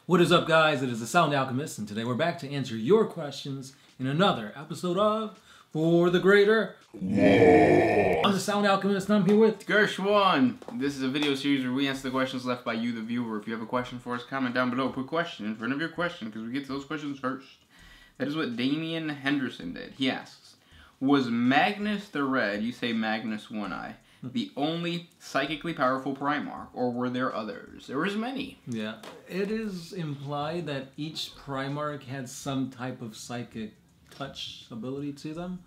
What is up, guys? It is the Sound Alchemist, and today we're back to answer your questions in another episode of For the Greater WAAAGH. I'm the Sound Alchemist, and I'm here with Gershwan. This is a video series where we answer the questions left by you, the viewer. If you have a question for us, comment down below. Put question in front of your question, because we get to those questions first. That is what Damian Henderson did. He asks, was Magnus the Red, you say Magnus One Eye, the only psychically powerful Primarch, or were there others? There was many. Yeah, it is implied that each Primarch had some type of psychic touch ability to them.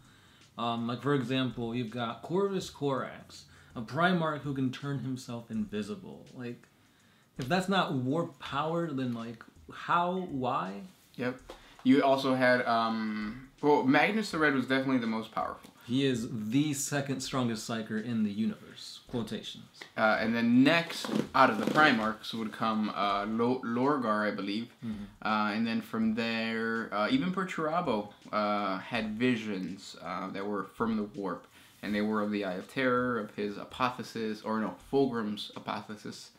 Like, for example, you've got Corvus Corax, a Primarch who can turn himself invisible. Like, if that's not warp powered, then, like, how? Why? Yep. You also had, well, Magnus the Red was definitely the most powerful. He is the second strongest Psyker in the universe. Quotations. And then next, out of the Primarchs, would come Lorgar, I believe. Mm-hmm. And then from there, even Perturabo had visions that were from the warp. And they were of the Eye of Terror, of his apotheosis, or no, Fulgrim's apotheosis.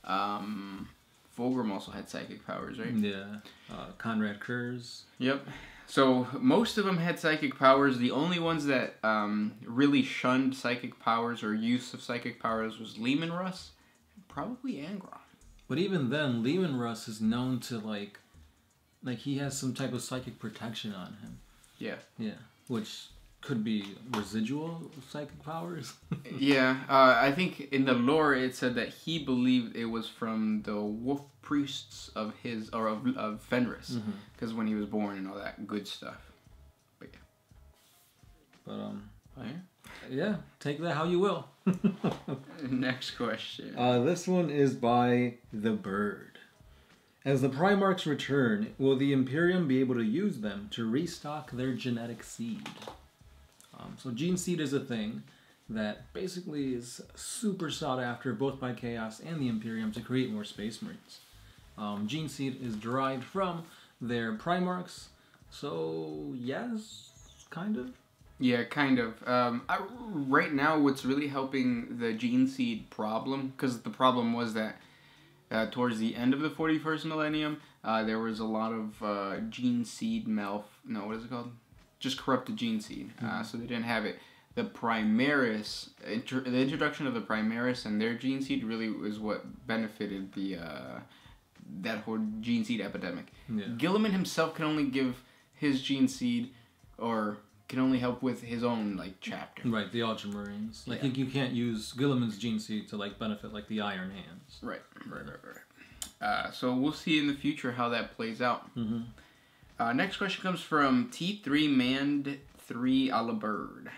Fulgrim also had psychic powers, right? Yeah. Conrad Kurz. Yep. So most of them had psychic powers. The only ones that really shunned psychic powers or use of psychic powers was Leman Russ and probably Angron. But even then, Leman Russ is known to like he has some type of psychic protection on him. Yeah. Yeah. Which could be residual psychic powers. Yeah. I think in the lore it said that he believed it was from the wolf priests of his, or of Fenris, because when he was born and all that good stuff. But yeah. But yeah, take that how you will. Next question. This one is by The Bird. As the Primarchs return, will the Imperium be able to use them to restock their genetic seed? So gene seed is a thing that basically is super sought after both by Chaos and the Imperium to create more Space Marines. Gene seed is derived from their Primarchs, so yes, kind of. Yeah, kind of. Right now, what's really helping the gene seed problem, because the problem was that towards the end of the 41st millennium, there was a lot of gene seed what is it called? Just corrupted gene seed. So they didn't have it. The Primaris, the introduction of the Primaris and their gene seed really was what benefited the that whole gene seed epidemic. Yeah. Guilliman himself can only give his gene seed, or can only help with his own chapter. Right, the Ultramarines. You can't use Guilliman's gene seed to benefit the Iron Hands. Right. So we'll see in the future how that plays out. Next question comes from T3 Mand 3 Holabird.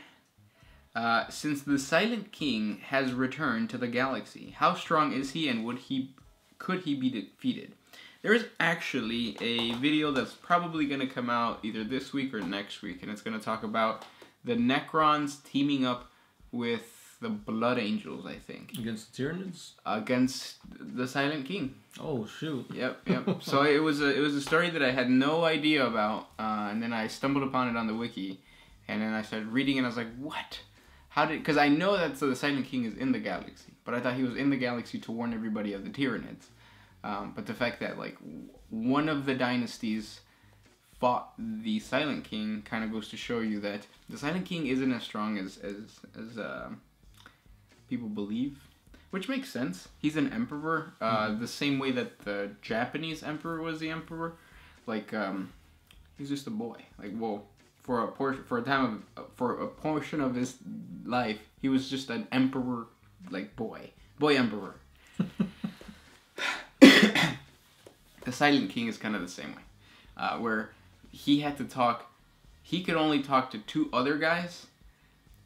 Since the Silent King has returned to the galaxy, how strong is he, and could he be defeated? There is actually a video that's probably going to come out either this week or next week, and it's going to talk about the Necrons teaming up with the Blood Angels, I think. Against the Tyranids? Against the Silent King. Oh, shoot. Yep. So it was a story that I had no idea about, and then I stumbled upon it on the wiki, and then I started reading, and I was like, what? Because I know that the Silent King is in the galaxy, but I thought he was in the galaxy to warn everybody of the Tyranids. But the fact that one of the dynasties fought the Silent King kind of goes to show you that the Silent King isn't as strong as people believe, which makes sense. He's an emperor, the same way that the Japanese emperor was the emperor. He's just a boy. For a portion of his life, he was just an emperor, boy emperor. The Silent King is kind of the same way, where he could only talk to two other guys,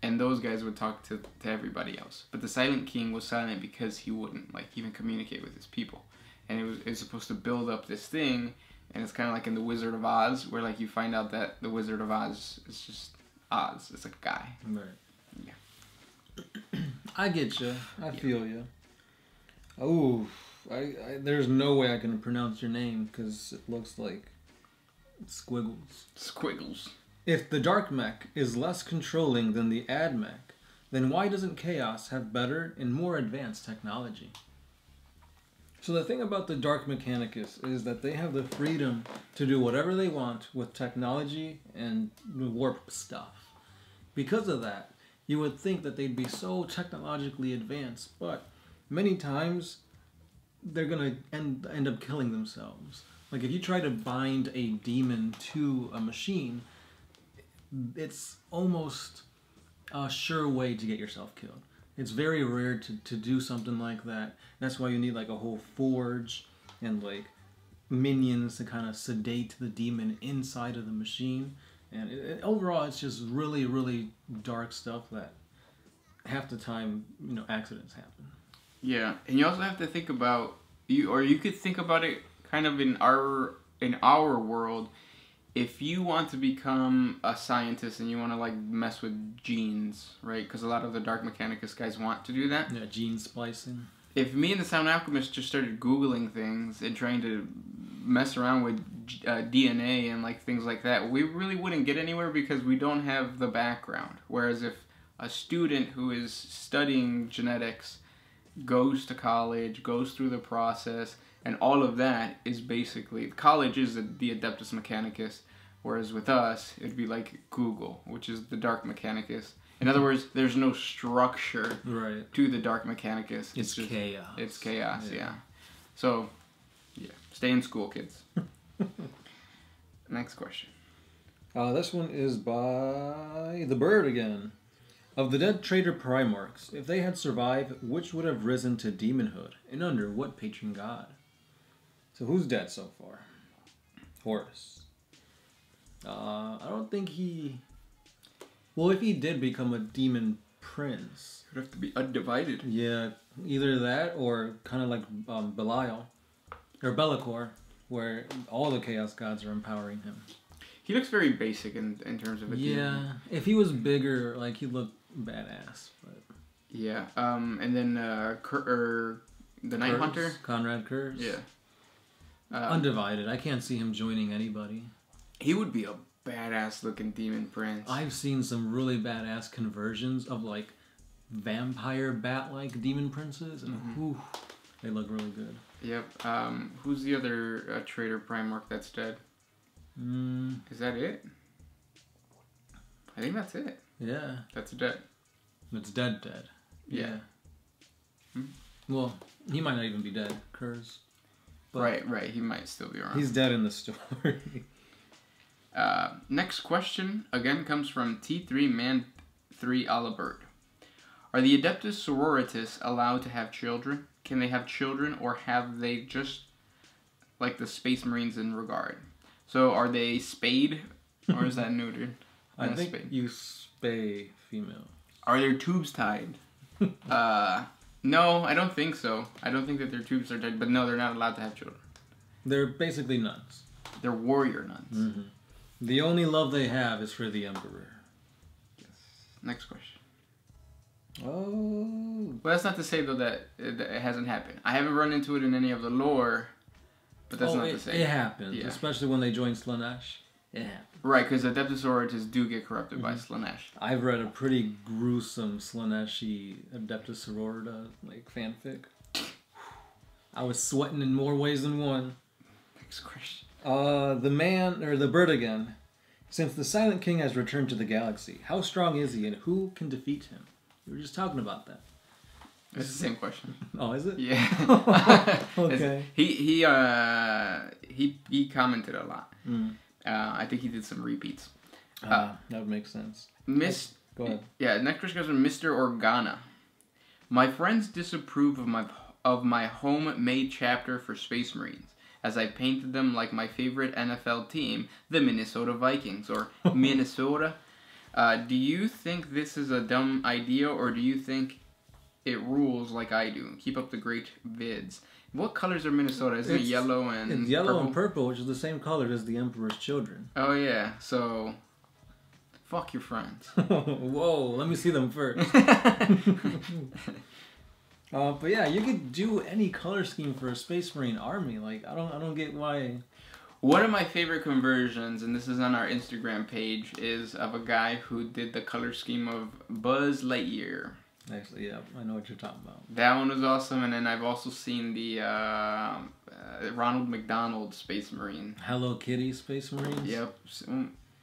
and those guys would talk to everybody else. But the Silent King was silent because he wouldn't even communicate with his people, and it was supposed to build up this thing. And it's kind of like in the Wizard of Oz, where you find out that the Wizard of Oz is just Oz. It's a guy. Right. Yeah. I get you. I feel you. Oh, there's no way I can pronounce your name because it looks like squiggles. Squiggles. If the Dark Mech is less controlling than the Ad Mech, then why doesn't Chaos have better and more advanced technology? So the thing about the Dark Mechanicus is that they have the freedom to do whatever they want with technology and warp stuff. Because of that, you would think that they'd be so technologically advanced, but many times they're gonna end up killing themselves. Like if you try to bind a demon to a machine, it's almost a sure way to get yourself killed. It's very rare to do something like that. That's why you need like a whole forge and like minions to kind of sedate the demon inside of the machine. And overall, it's just really, really dark stuff that half the time, you know, accidents happen. Yeah, and you also have to think about you could think about it kind of in our world. If you want to become a scientist and you want to like mess with genes, right? Because a lot of the Dark Mechanicus guys want to do that. Yeah, gene splicing. If me and the Sound Alchemist just started Googling things and trying to mess around with DNA and like things like that, we really wouldn't get anywhere because we don't have the background. Whereas if a student who is studying genetics goes to college, goes through the process, and all of that is basically... College is the Adeptus Mechanicus, whereas with us, it'd be like Google, which is the Dark Mechanicus. In other words, there's no structure to the Dark Mechanicus. It's just chaos. It's chaos, yeah. So, yeah. Stay in school, kids. Next question. This one is by the Bird again. Of the dead traitor Primarchs, if they had survived, which would have risen to demonhood, and under what patron god? So who's dead so far? Horus. I don't think he... Well, if he did become a demon prince... It would have to be undivided. Yeah, either that or kind of like Belial. Or Bellicor, where all the Chaos Gods are empowering him. He looks very basic in terms of a demon. Yeah, if he was bigger, like, he'd look badass. But... Yeah, and then the Night Hunter? Conrad Kurz. Yeah. Undivided. I can't see him joining anybody. He would be a badass looking demon prince. I've seen some really badass conversions of like vampire bat-like demon princes, and they look really good. Yep. Who's the other traitor Primarch that's dead? Is that it? I think that's it. Yeah. That's dead. It's dead. Yeah. Well, he might not even be dead. Kurz. Right. He might still be around. He's dead in the story. Next question, again, comes from T3 Man 3 Holabird. Are the Adeptus Sororitas allowed to have children? Can they have children, or have they just like the Space Marines in regard? So are they spayed, or is that neutered? I think you spay female. Are their tubes tied? No, I don't think so. I don't think that their tubes are tied, but no, they're not allowed to have children. They're basically nuns. They're warrior nuns. The only love they have is for the Emperor. Yes. Next question. Oh. Well, that's not to say, though, that it hasn't happened. I haven't run into it in any of the lore, but that's not to say. It happens, especially when they join Slaanesh. It happens. Right, because Adeptus Sororitas do get corrupted by Slaanesh. I've read a pretty gruesome Slaaneshi Adeptus Sororita fanfic. I was sweating in more ways than one. Next question. The Bird again. Since the Silent King has returned to the galaxy, how strong is he and who can defeat him? We were just talking about that. It's the same question. Oh, is it? Yeah. Okay. He commented a lot. I think he did some repeats. That would make sense. Go ahead. Yeah, next question goes from Mr. Organa. My friends disapprove of my homemade chapter for Space Marines, as I painted them like my favorite NFL team, the Minnesota Vikings, or Minnesota. Do you think this is a dumb idea, or do you think it rules like I do? Keep up the great vids. What colors are Minnesota? Isn't it yellow and It's yellow and purple, which is the same color as the Emperor's children. Oh, yeah. So, fuck your friends. Whoa, let me see them first. But yeah, you could do any color scheme for a Space Marine army. Like, I don't get why. One of my favorite conversions, and this is on our Instagram page, is of a guy who did the color scheme of Buzz Lightyear. Actually, yeah, I know what you're talking about. That one was awesome, and then I've also seen the Ronald McDonald Space Marine. Hello Kitty Space Marines. Yep.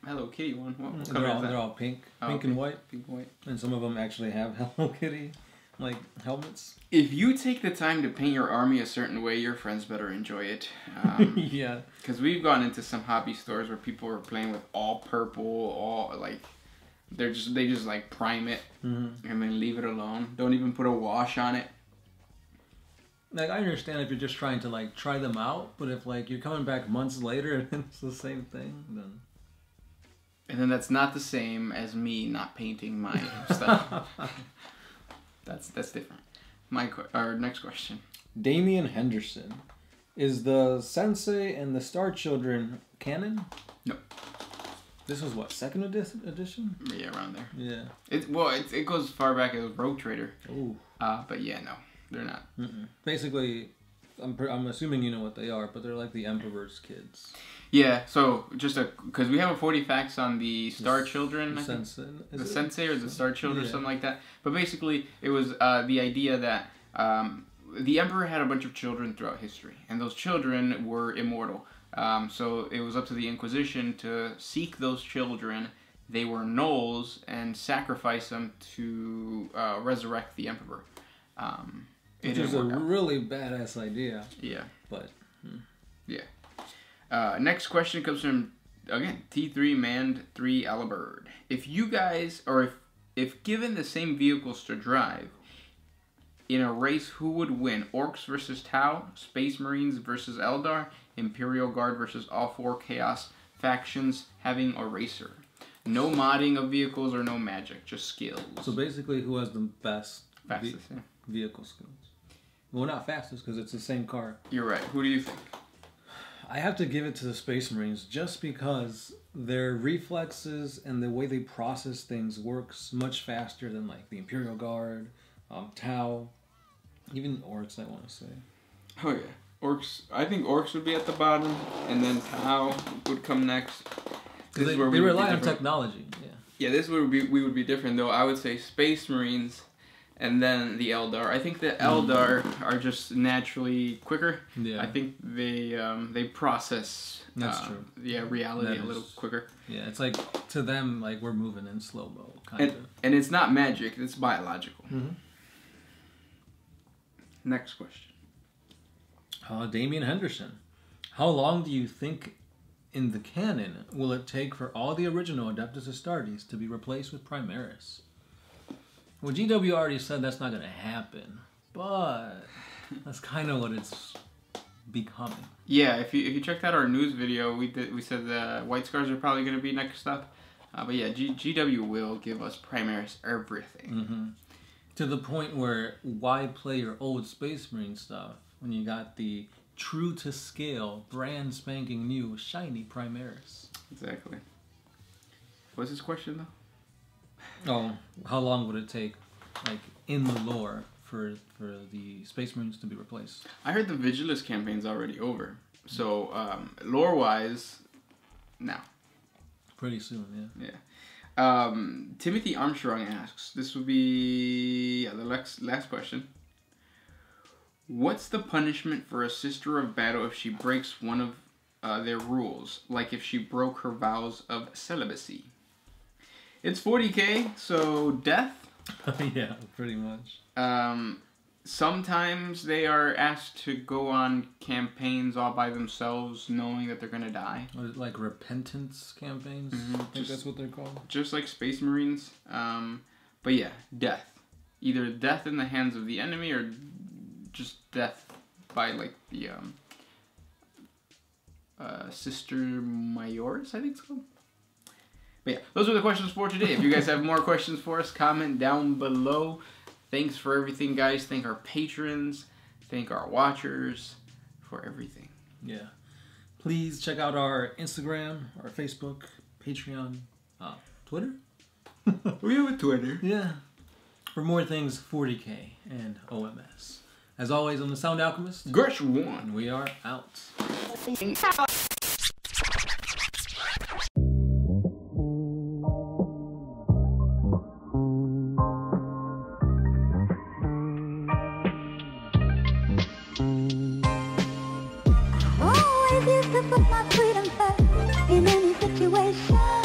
Hello Kitty one. What they're all pink, pink and white. Pink and white. And some of them actually have Hello Kitty, like, helmets. If you take the time to paint your army a certain way, your friends better enjoy it. Yeah. Because we've gone into some hobby stores where people are playing with all purple, all like. They just like prime it and then leave it alone. Don't even put a wash on it. Like, I understand if you're just trying to like try them out, but if like you're coming back months later and it's the same thing, then. And then that's not the same as me not painting my stuff. That's different. Our next question. Damian Henderson, is the Sensei and the Star Children canon? No. This was what, second edition? Yeah, around there. Yeah. It goes far back as Rogue Trader. Ooh. But yeah, no, they're not. Basically, I'm assuming you know what they are, but they're like the Emperor's kids. Yeah. So because we have a 40 facts on the Star Children. The Sensei. The Sensei or the Star Children, or something like that. But basically, it was the idea that the Emperor had a bunch of children throughout history, and those children were immortal. So it was up to the Inquisition to seek those children. They were gnolls and sacrifice them to resurrect the Emperor. Which is a really badass idea. Yeah. But. Yeah. Next question comes from, again, T3 Manned 3 Holabird. If you guys, or if given the same vehicles to drive, in a race, who would win? Orcs versus Tau, Space Marines versus Eldar, Imperial Guard versus all 4 Chaos factions having a racer. No modding of vehicles or no magic, just skills. So basically, who has the best fastest vehicle skills? Well, not fastest, because it's the same car. You're right. Who do you think? I have to give it to the Space Marines just because their reflexes and the way they process things works much faster than like the Imperial Guard, Tau, even Orcs, I want to say. Oh yeah. Orcs. I think Orcs would be at the bottom, and then Tau would come next. They rely on technology. Yeah. Yeah, this would be we would be different though. I would say Space Marines, and then the Eldar. I think the Eldar are just naturally quicker. Yeah. I think they process. That's true. Yeah, reality a little quicker. Yeah, it's like to them like we're moving in slow mo, kind of. And it's not magic; it's biological. Next question. Damian Henderson. How long do you think in the canon will it take for all the original Adeptus Astartes to be replaced with Primaris? Well, GW already said that's not going to happen, but that's kind of what it's becoming. Yeah, if you checked out our news video, we said the White Scars are probably going to be next up. But yeah, GW will give us Primaris everything. To the point where, why play your old Space Marine stuff when you got the true to scale, brand spanking new, shiny Primaris? Exactly. What's his question though? Oh, how long would it take, like, in the lore, for the Space Marines to be replaced? I heard the Vigilus campaign's already over. So, lore-wise, now. Pretty soon, yeah. Yeah. Timothy Armstrong asks, this would be the last question. What's the punishment for a Sister of Battle if she breaks one of their rules, like if she broke her vows of celibacy? It's 40K, so death. Yeah, pretty much. Sometimes they are asked to go on campaigns all by themselves, knowing that they're going to die. Like repentance campaigns? I think that's what they're called. Just like Space Marines. But yeah, death. Either death in the hands of the enemy or just death by like the Sister Mayores, I think it's called. But yeah, those are the questions for today. If you guys have more questions for us, comment down below. Thanks for everything, guys. Thank our patrons. Thank our watchers for everything. Yeah. Please check out our Instagram, our Facebook, Patreon, Twitter. We have a Twitter. Yeah. For more things 40K and OMS. As always, I'm the Sound Alchemist. Gersh1. And we are out. refuse to put my freedom first in any situation.